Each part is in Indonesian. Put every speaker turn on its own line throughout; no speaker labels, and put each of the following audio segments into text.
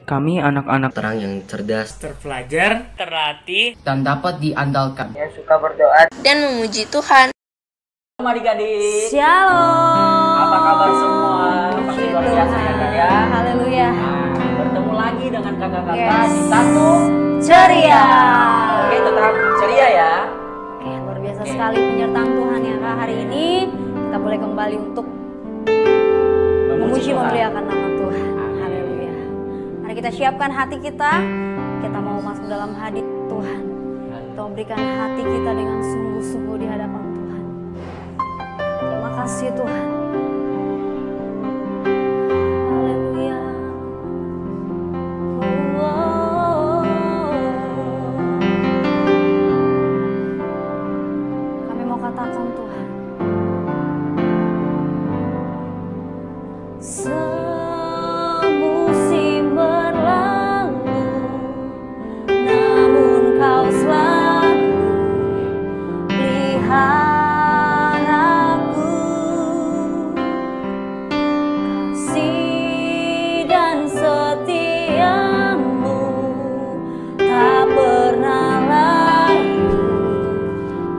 Kami anak-anak
terang yang cerdas,
terpelajar, terlatih,
dan dapat diandalkan,
yang suka berdoa
dan memuji Tuhan.
Selamat adik-adik.
Shalom.
Apa kabar semua? Pasti luar biasa ya kak ya.
Haleluya.
Bertemu lagi dengan kakak-kakak
Yes.
di satu
Ceria.
Oke, tetap ceria ya.
Oke, luar biasa sekali penyertaan Tuhan ya kak. Hari ini kita boleh kembali untuk memuji memuliakan nama Tuhan. Haleluya. Mari kita siapkan hati kita. Kita mau masuk dalam hadir Tuhan. Kita memberikan hati kita dengan sungguh-sungguh di hadapan Tuhan. Terima kasih Tuhan. Haleluya. Oh. Kami mau katakan Tuhan. Semusim berlalu, namun Kau selalu peliharaku. Kasih dan setiamu tak pernah layu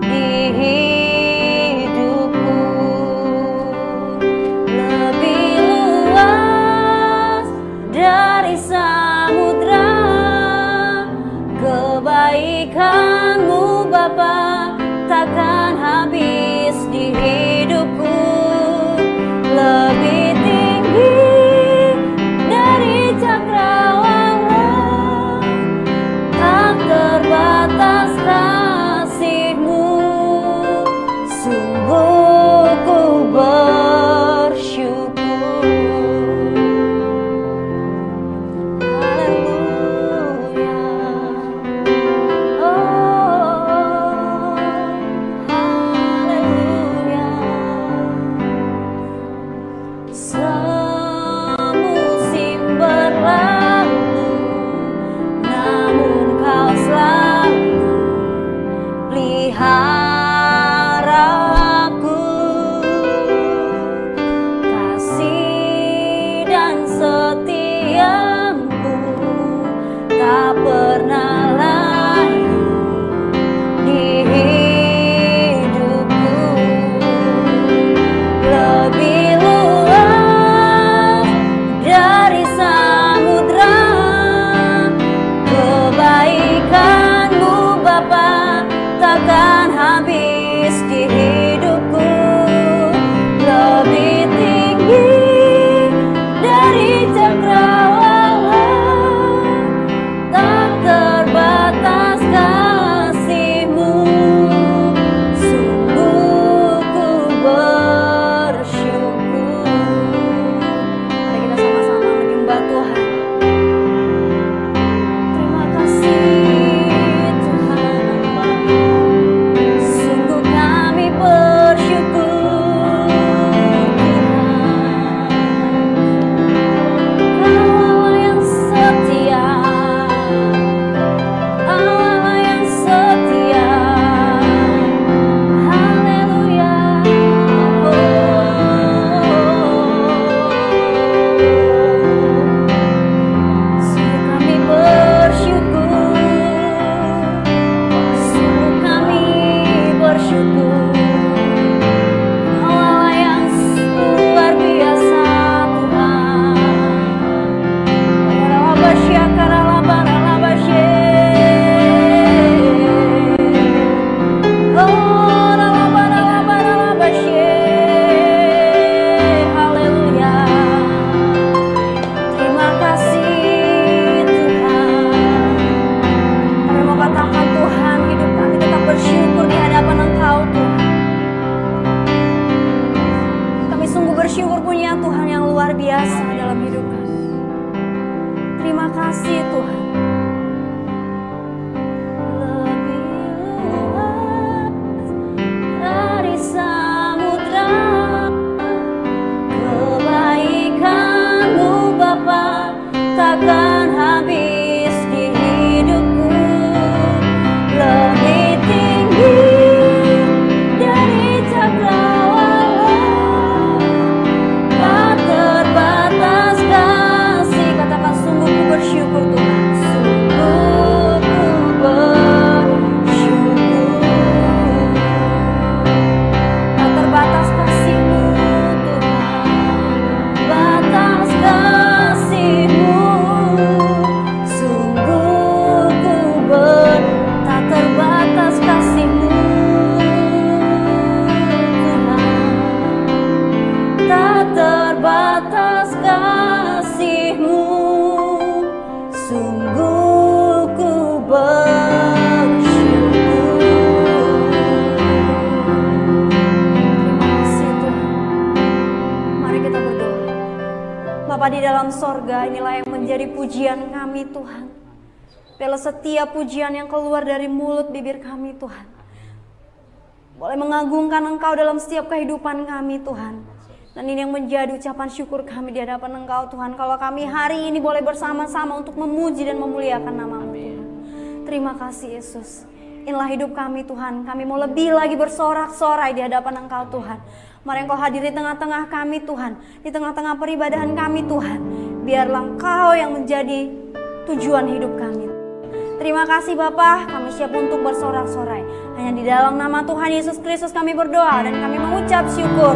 di hidupku. Lebih luas dari samudra kebaikan-Mu Bapa, takkan habis di hidupku. Lebih tinggi dari cakrawala, tak terbatas kasih-Mu. Sungguh ku bersyukur. Haleluya. Oh, haleluya. Semusim berlalu, namun Kau selalu peliharaku. Kasih dan setiamu tak pernah layu di hidupku. Lebih luas dari samudra kebaikan-Mu Bapa, takkan habis di hidupku. Lebih tinggi dari cakrawala, tak terbatas kasih-Mu. Sungguh ku bersyukur. Mari kita sama-sama menyembah Tuhan. Terima kasih Tuhan. Sungguh kami bersyukur Tuhan. Allah yang setia, Allah yang setia. Haleluya. Sungguh kami bersyukur. Sungguh kami bersyukur. Allah yang luar biasa Tuhan. Haleluya. Terima kasih Tuhan. Kami mau katakan Tuhan, hidup kami tetap bersyukur di hadapan Engkau Tuhan. Kami sungguh bersyukur punya Tuhan yang luar biasa dalam hidup kami. Terima kasih Tuhan. Lebih luas dari samudra kebaikan-Mu Bapa, takkan habis di hidupku. Lebih tinggi dari cakrawala, tak terbatas kasih. Katakan sungguh ku bersyukur. di dalam sorga, inilah yang menjadi pujian kami Tuhan. Biarlah setiap pujian yang keluar dari mulut bibir kami Tuhan boleh mengagungkan Engkau dalam setiap kehidupan kami Tuhan. Dan ini yang menjadi ucapan syukur kami di hadapan Engkau Tuhan. Kalau kami hari ini boleh bersama-sama untuk memuji dan memuliakan nama-Mu Tuhan. Terima kasih Yesus. Inilah hidup kami Tuhan. Kami mau lebih lagi bersorak-sorai di hadapan Engkau Tuhan. Mari Engkau hadir di tengah-tengah kami Tuhan. Di tengah-tengah peribadahan kami Tuhan. Biarlah Engkau yang menjadi tujuan hidup kami. Terima kasih Bapa, kami siap untuk bersorak-sorai. Hanya di dalam nama Tuhan Yesus Kristus kami berdoa dan kami mengucap syukur.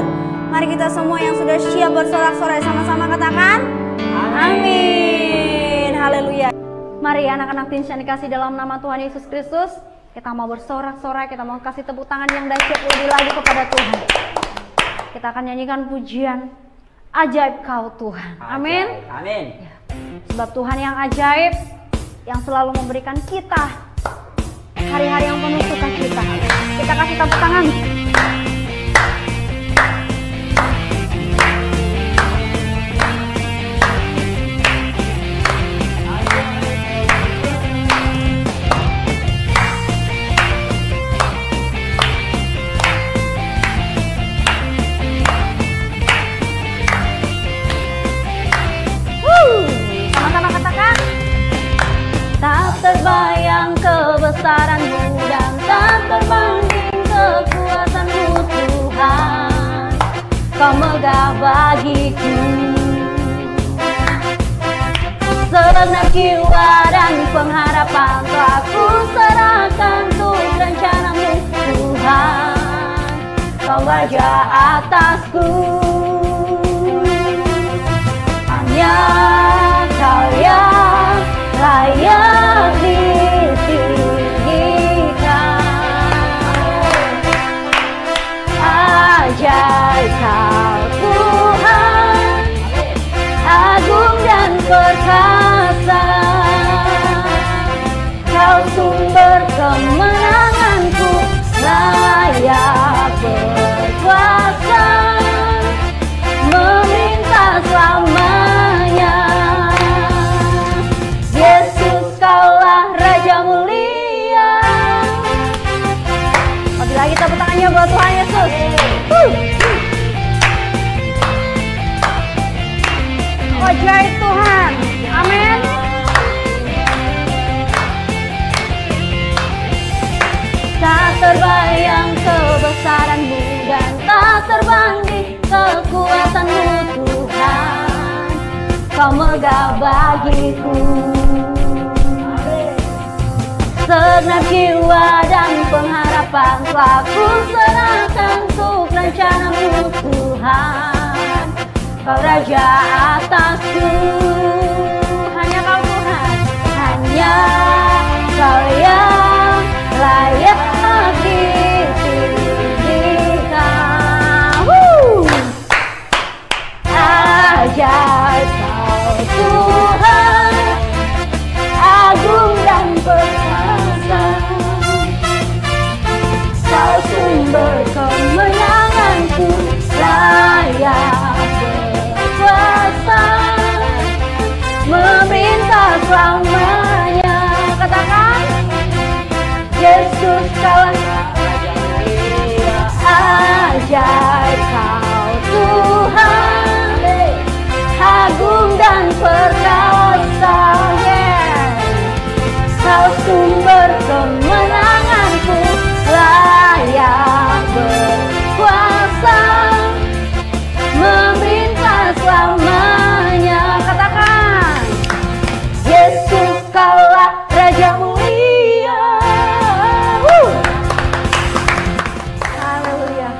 Mari kita semua yang sudah siap bersorak-sorai sama-sama katakan amin. Haleluya. Mari anak-anak Teens yang dikasih dalam nama Tuhan Yesus Kristus, kita mau bersorak-sorai, kita mau kasih tepuk tangan yang dahsyat lebih lagi kepada Tuhan. Kita akan nyanyikan pujian ajaib Kau Tuhan. Amin.
Amin.
Sebab Tuhan yang ajaib, yang selalu memberikan kita hari-hari yang penuh sukacita. Kita kasih tepuk tangan. Sama-sama katakan. Tak terbayang kebesaran-Mu dan tak terbanding kekuasaan-Mu Tuhan. Kau megah bagiku segenap jiwa dan pengharapan telah ku serahkan untuk rencana-Mu Tuhan. Kau raja atasku, hanya Kau yang layak ditinggikan. Ajaib Kau Tuhan, agung dan perkasa. Kau sumber kemenanganku, layak berkuasa, meminta selamanya. Yesus Kaulah Raja mulia. Lagi lagi tepuk tangannya buat Tuhan Yesus. Ajaib Tuhan. Amin. Tak terbayang kebesaran-Mu dan tak terbanding kekuasaan-Mu Tuhan. Kau megah bagiku segenap jiwa dan pengharapan telah ku serahkan untuk rencana-Mu Tuhan. Kau raja atasku, hanya Kau Tuhan, hanya Kau yang layak ditinggikan. Ajaib Kau Tuhan, agung dan perkasa. Kau sumber kemenanganku, layak berkuasa, meminta selamanya. Katakan, Yesus Kaulah ajaib Kau Tuhan, agung dan perkasa. Kau sumber kemenanganku, layak berkuasa, memerintah selamanya. Katakan, Yesus Kaulah Raja mulia. Haleluya.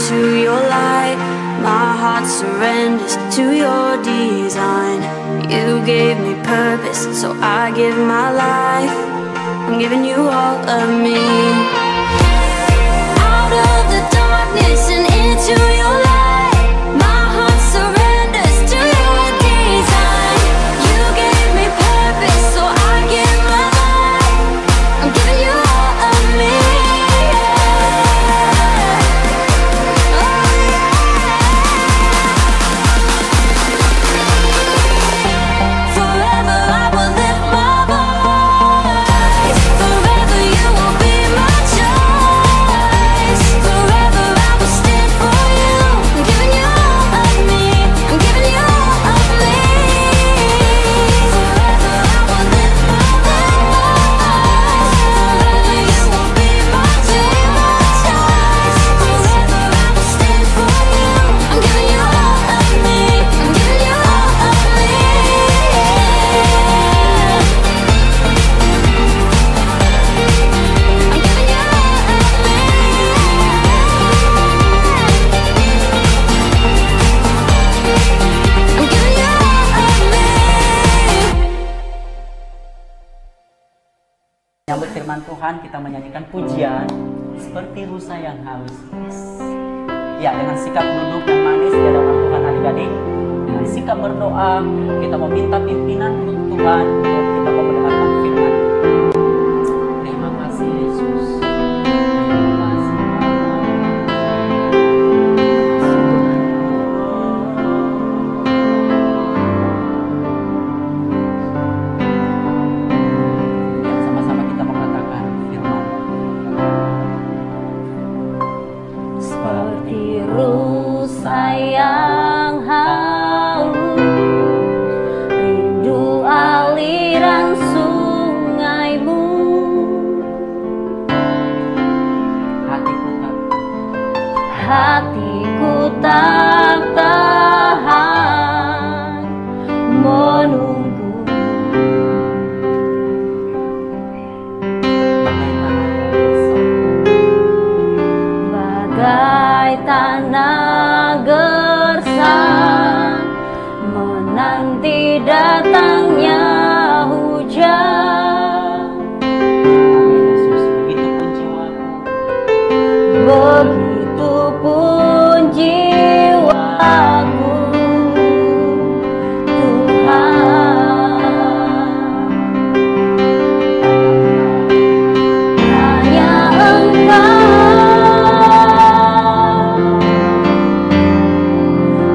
into your light. My heart surrenders to your design. You gave me purpose, so I give my life. I'm giving you all of me. Out of the darkness and into your light. My heart surrenders to your design. You gave me purpose, so I give my life. I'm giving you all of me. Forever I will lift my voice. Forever you will be my choice. Forever I will stand for you. I'm giving you all of me. I'm giving you all of me. Forever I will lift my voice. Forever you will be my choice. Forever I will stand for you. I'm giving you all of me. I'm giving you all of me.
Menyambut firman Tuhan, kita menyanyikan pujian seperti rusa yang haus. Ya, dengan sikap duduk yang manis di hadapan Tuhan adik-adik, dengan sikap berdoa, kita meminta pimpinan untuk Tuhan untuk kita mau mendengarkan firman. Terima kasih Yesus. Terima kasih Ya, sama-sama kita mengatakan firman.
Seperti rusa yang haus, rindu aliran sungaimu.
Hatiku tak
Hatiku tak tahan menunggu, bagai tanah gersang menanti datangnya hujan.
Yesus, begitupun jiwaku.
Begitupun jiwaku, Tuhan. Hanya Engkau,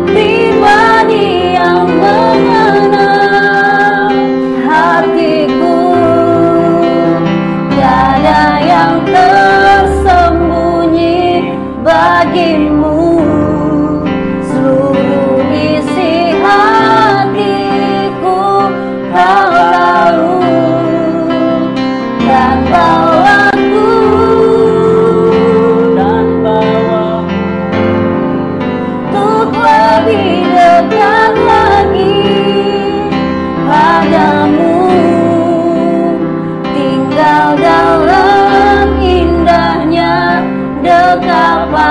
pribadi yang mengenal hatiku. Tiada yang tersembunyi bagimu. Seluruh isi hatiku Kau tahu, dan bawaku untuk lebih dekat lagi padamu, tinggal dalam indahnya dekapan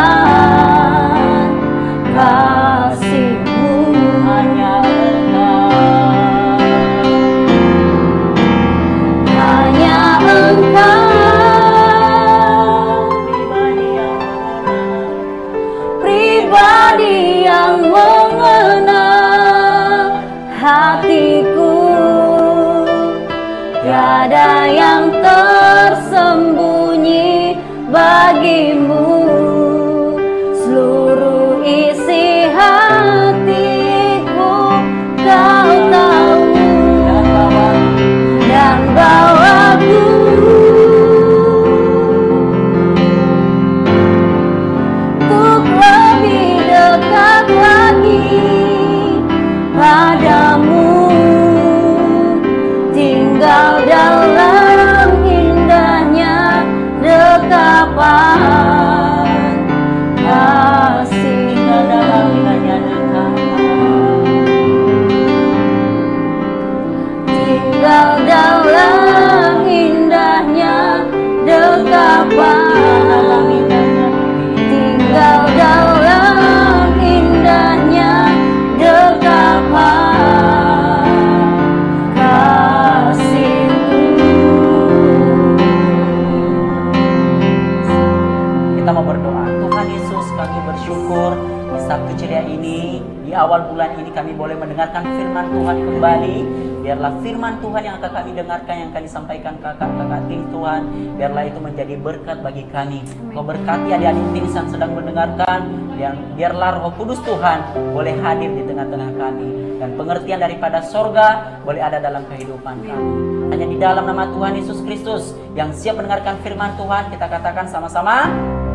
kasih-Mu.
Hanya Engkau.
Hanya Engkau, pribadi yang mengenal hatiku. Tiada yang tersembunyi bagimu. Seluruh isi hatiku Kau tahu, dan bawaku untuk lebih dekat lagi padamu, tinggal dalam indahnya dekapan
di awal bulan ini kami boleh mendengarkan firman Tuhan kembali. Biarlah firman Tuhan yang akan kami dengarkan, yang akan disampaikan kakak-kakak tim Tuhan, biarlah itu menjadi berkat bagi kami. Kau berkati adik-adik tim yang sedang mendengarkan, yang biarlah Roh Kudus Tuhan boleh hadir di tengah-tengah kami, dan pengertian daripada sorga boleh ada dalam kehidupan kami. Hanya di dalam nama Tuhan Yesus Kristus yang siap mendengarkan firman Tuhan, kita katakan sama-sama,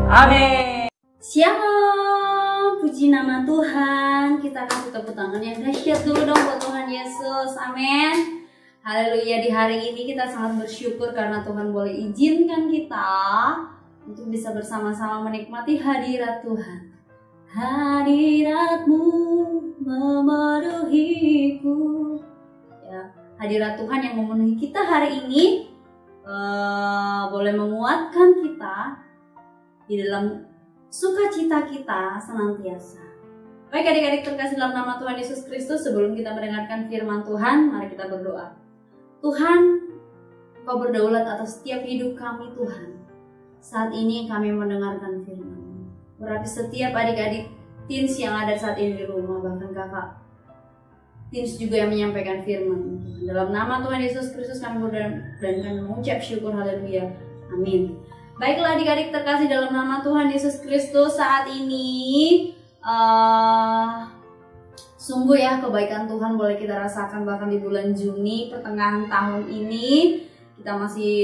amin.
Shalom, puji nama Tuhan. Kita kasih tepuk tangan yang dahsyat dulu dong buat Tuhan Yesus. Amin. Haleluya. Di hari ini kita sangat bersyukur karena Tuhan boleh izinkan kita untuk bisa bersama-sama menikmati hadirat Tuhan. Hadirat-Mu memenuhiku. Ya, hadirat Tuhan yang memenuhi kita hari ini boleh menguatkan kita di dalam sukacita kita senantiasa. Baik adik-adik terkasih dalam nama Tuhan Yesus Kristus, sebelum kita mendengarkan firman Tuhan, mari kita berdoa. Tuhan, Kau berdaulat atas setiap hidup kami Tuhan. Saat ini kami mendengarkan firman-Mu. Berarti setiap adik-adik teens yang ada saat ini di rumah, bahkan kakak teens juga yang menyampaikan firman. Dalam nama Tuhan Yesus Kristus kami berdoa dan kami mengucap syukur, haleluya, amin. Baiklah adik-adik terkasih dalam nama Tuhan Yesus Kristus, saat ini sungguh ya kebaikan Tuhan boleh kita rasakan bahkan di bulan Juni pertengahan tahun ini kita masih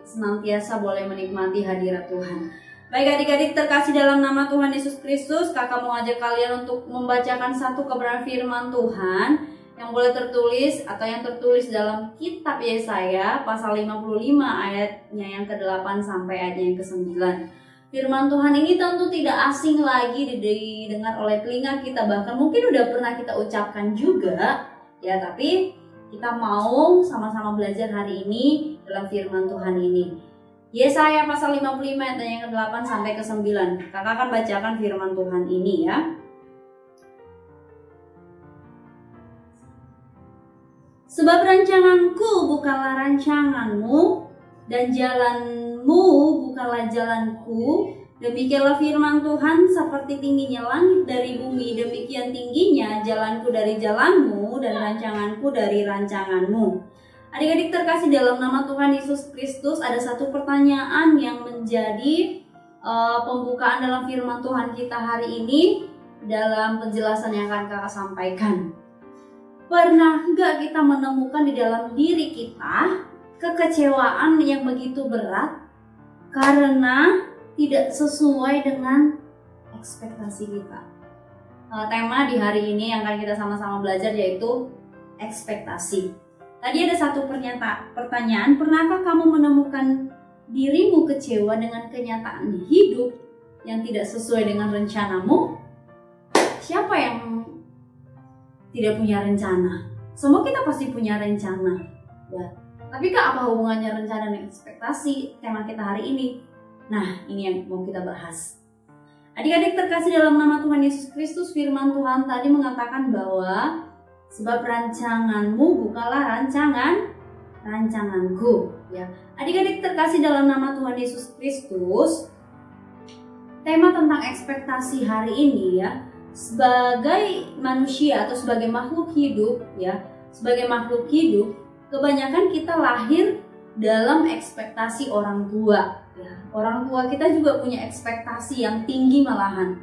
senantiasa boleh menikmati hadirat Tuhan. Baik adik-adik terkasih dalam nama Tuhan Yesus Kristus, kakak mau ajak kalian untuk membacakan satu kebenaran firman Tuhan yang boleh tertulis atau yang tertulis dalam kitab Yesaya pasal 55 ayatnya yang ke-8 sampai ayatnya yang ke-9. Firman Tuhan ini tentu tidak asing lagi didengar oleh telinga kita, bahkan mungkin udah pernah kita ucapkan juga ya, tapi kita mau sama-sama belajar hari ini dalam firman Tuhan ini. Yesaya pasal 55 ayat yang ke-8 sampai ke-9. Kakak akan bacakan firman Tuhan ini ya. Sebab rancanganku bukanlah rancanganmu, dan jalanmu bukanlah jalanku. Demikianlah firman Tuhan, seperti tingginya langit dari bumi, demikian tingginya jalanku dari jalanmu, dan rancanganku dari rancanganmu. Adik-adik terkasih dalam nama Tuhan Yesus Kristus, ada satu pertanyaan yang menjadi pembukaan dalam firman Tuhan kita hari ini dalam penjelasan yang akan kakak sampaikan. Pernah nggak kita menemukan di dalam diri kita kekecewaan yang begitu berat karena tidak sesuai dengan ekspektasi kita? Tema di hari ini yang akan kita sama-sama belajar yaitu ekspektasi. Tadi ada satu pertanyaan, pernahkah kamu menemukan dirimu kecewa dengan kenyataan hidup yang tidak sesuai dengan rencanamu? Siapa yang tidak punya rencana? Semua kita pasti punya rencana ya. Tapi Kak, apa hubungannya rencana dan ekspektasi tema kita hari ini? Nah, ini yang mau kita bahas. Adik-adik terkasih dalam nama Tuhan Yesus Kristus, firman Tuhan tadi mengatakan bahwa sebab rancanganmu bukanlah rancanganku ya. Adik-adik terkasih dalam nama Tuhan Yesus Kristus, tema tentang ekspektasi hari ini ya, sebagai manusia atau sebagai makhluk hidup ya, sebagai makhluk hidup kebanyakan kita lahir dalam ekspektasi orang tua ya. Orang tua kita juga punya ekspektasi yang tinggi malahan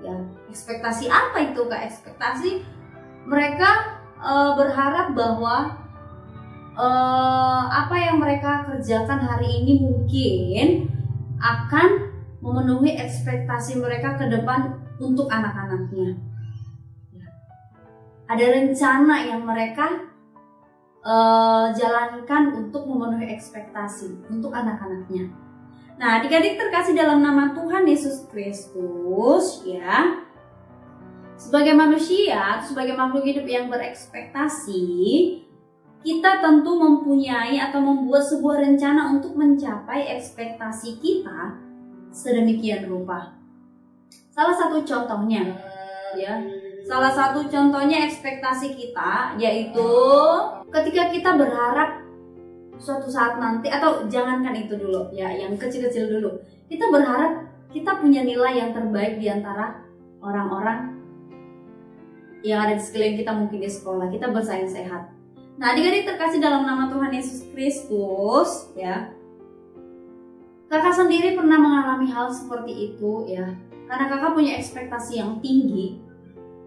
ya. Ekspektasi apa itu Kak? Ekspektasi mereka berharap bahwa apa yang mereka kerjakan hari ini mungkin akan memenuhi ekspektasi mereka ke depan untuk anak-anaknya. Ada rencana yang mereka jalankan untuk memenuhi ekspektasi untuk anak-anaknya. Nah, adik-adik terkasih dalam nama Tuhan Yesus Kristus ya, sebagai manusia, sebagai makhluk hidup yang berekspektasi, kita tentu mempunyai atau membuat sebuah rencana untuk mencapai ekspektasi kita sedemikian rupa. Salah satu contohnya ya, salah satu contohnya ekspektasi kita yaitu ketika kita berharap suatu saat nanti, atau jangankan itu dulu ya, yang kecil-kecil dulu, kita berharap kita punya nilai yang terbaik di antara orang-orang yang ada di sekeliling kita, mungkin di sekolah, kita bersaing sehat. Nah, adik-adik terkasih dalam nama Tuhan Yesus Kristus, ya. Kakak sendiri pernah mengalami hal seperti itu, ya. Karena kakak punya ekspektasi yang tinggi,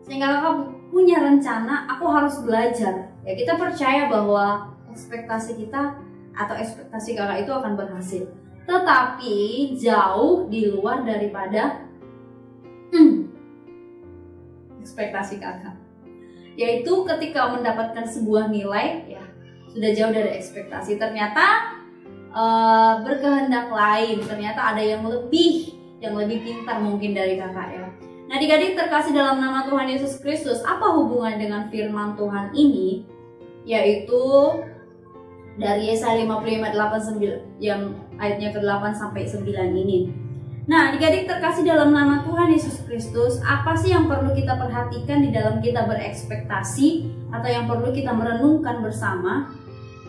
sehingga kakak punya rencana, aku harus belajar. Ya, kita percaya bahwa ekspektasi kita atau ekspektasi kakak itu akan berhasil. Tetapi jauh di luar daripada ekspektasi kakak. Yaitu ketika mendapatkan sebuah nilai, ya sudah jauh dari ekspektasi. Ternyata berkehendak lain, ternyata ada yang lebih pintar mungkin dari kakak, ya. Nah, adik-adik terkasih dalam nama Tuhan Yesus Kristus, apa hubungan dengan firman Tuhan ini? Yaitu dari Yesaya 55 ayat 8-9, yang ayatnya ke-8 sampai 9 ini. Nah, adik-adik terkasih dalam nama Tuhan Yesus Kristus, apa sih yang perlu kita perhatikan di dalam kita berekspektasi atau yang perlu kita merenungkan bersama?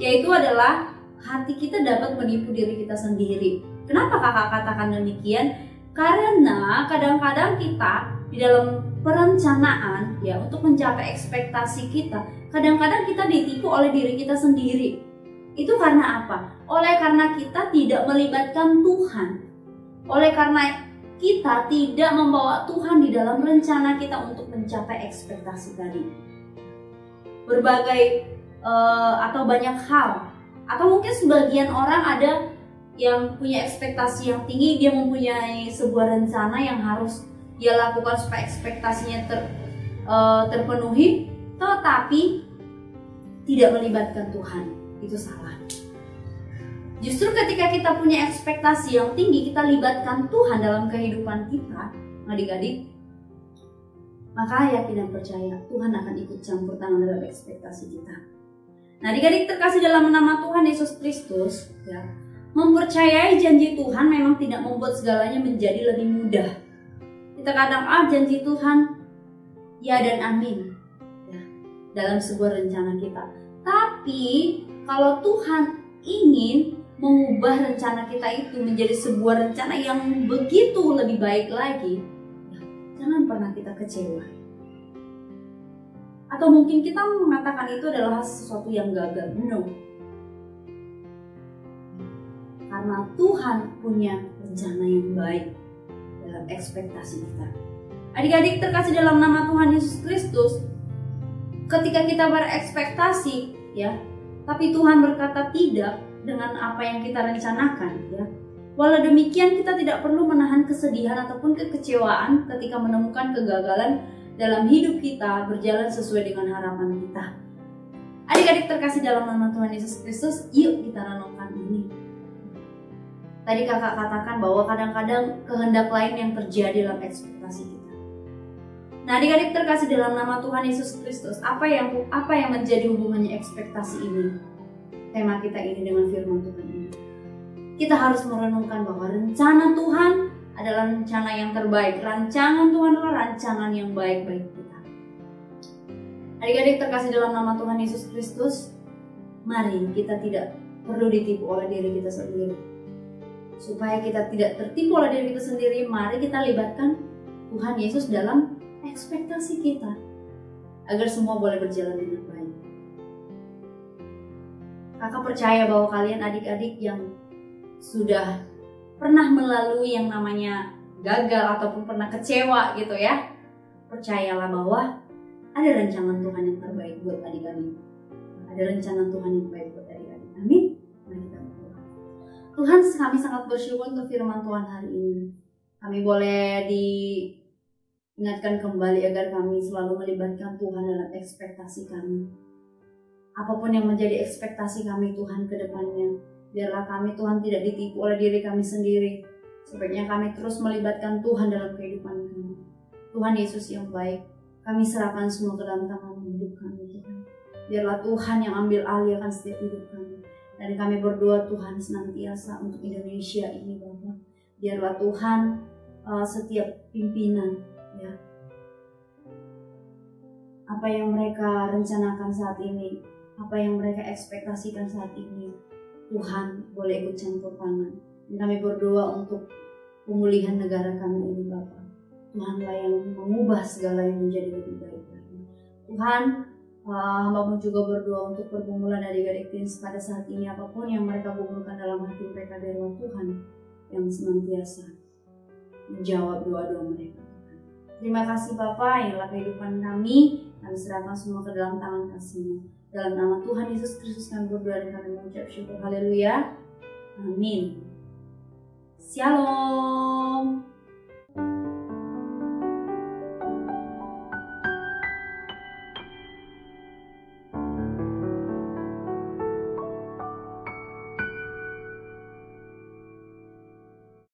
Yaitu adalah hati kita dapat menipu diri kita sendiri. Kenapa kakak katakan demikian? Karena kadang-kadang kita di dalam perencanaan, ya, untuk mencapai ekspektasi kita, kadang-kadang kita ditipu oleh diri kita sendiri. Itu karena apa? Oleh karena kita tidak melibatkan Tuhan. Oleh karena kita tidak membawa Tuhan di dalam rencana kita untuk mencapai ekspektasi tadi. Berbagai atau banyak hal, atau mungkin sebagian orang ada yang punya ekspektasi yang tinggi, dia mempunyai sebuah rencana yang harus dia lakukan supaya ekspektasinya terpenuhi, tetapi tidak melibatkan Tuhan. Itu salah. Justru ketika kita punya ekspektasi yang tinggi, kita libatkan Tuhan dalam kehidupan kita, adik-adik, maka yakin dan percaya Tuhan akan ikut campur tangan dalam ekspektasi kita. Nah, adik-adik terkasih dalam nama Tuhan Yesus Kristus, ya, mempercayai janji Tuhan memang tidak membuat segalanya menjadi lebih mudah. Kita kadang janji Tuhan ya dan amin, ya, dalam sebuah rencana kita. Tapi kalau Tuhan ingin mengubah rencana kita itu menjadi sebuah rencana yang begitu lebih baik lagi, ya, jangan pernah kita kecewa. Atau mungkin kita mengatakan itu adalah sesuatu yang gagal. No. Karena Tuhan punya rencana yang baik dalam ekspektasi kita. Adik-adik terkasih dalam nama Tuhan Yesus Kristus, ketika kita berekspektasi, ya, tapi Tuhan berkata tidak dengan apa yang kita rencanakan, ya. Walau demikian, kita tidak perlu menahan kesedihan ataupun kekecewaan ketika menemukan kegagalan dalam hidup kita berjalan sesuai dengan harapan kita. Adik-adik terkasih dalam nama Tuhan Yesus Kristus, yuk kita renungkan ini. Tadi kakak katakan bahwa kadang-kadang kehendak lain yang terjadi dalam ekspektasi kita. Nah, adik-adik terkasih dalam nama Tuhan Yesus Kristus, apa yang menjadi hubungannya ekspektasi ini? Tema kita ini dengan firman Tuhan ini. Kita harus merenungkan bahwa rencana Tuhan adalah rencana yang terbaik. Rancangan Tuhan adalah rancangan yang baik bagi kita. Adik-adik terkasih dalam nama Tuhan Yesus Kristus, mari kita tidak perlu ditipu oleh diri kita sendiri. Supaya kita tidak tertipu oleh diri kita sendiri, mari kita libatkan Tuhan Yesus dalam ekspektasi kita, agar semua boleh berjalan dengan baik. Kakak percaya bahwa kalian adik-adik yang sudah pernah melalui yang namanya gagal ataupun pernah kecewa gitu, ya, percayalah bahwa ada rancangan Tuhan yang terbaik buat adik-adik. Ada rencana Tuhan yang baik buat adik-adik. Amin. Mari kita berdoa. Tuhan, kami sangat bersyukur untuk firman Tuhan hari ini. Kami boleh diingatkan kembali agar kami selalu melibatkan Tuhan dalam ekspektasi kami. Apapun yang menjadi ekspektasi kami Tuhan ke depannya, biarlah kami Tuhan tidak ditipu oleh diri kami sendiri. Sebaiknya kami terus melibatkan Tuhan dalam kehidupan kami. Tuhan Yesus yang baik, kami serahkan semua ke dalam tangan hidup kami Tuhan. Biarlah Tuhan yang ambil alih akan setiap hidup kami. Dan kami berdoa Tuhan senantiasa untuk Indonesia ini Bapa. Biarlah Tuhan setiap pimpinan, ya, apa yang mereka rencanakan saat ini, apa yang mereka ekspektasikan saat ini, Tuhan boleh ikut campur tangan. Dan kami berdoa untuk pemulihan negara kami ini Bapa. Tuhanlah yang mengubah segala yang menjadi lebih baik lagi.
Tuhan, hamba-Mu juga berdoa untuk pergumulan adik-adik teens pada saat ini, apapun yang mereka gumulkan dalam hati mereka, biarlah Tuhan yang senantiasa menjawab doa-doa mereka. Terima kasih Bapa, inilah kehidupan kami serahkan semua ke dalam tangan kasih-Mu. Dalam nama Tuhan Yesus Kristus kami berdoa dan kami mengucap syukur. Haleluya. Amin. Shalom.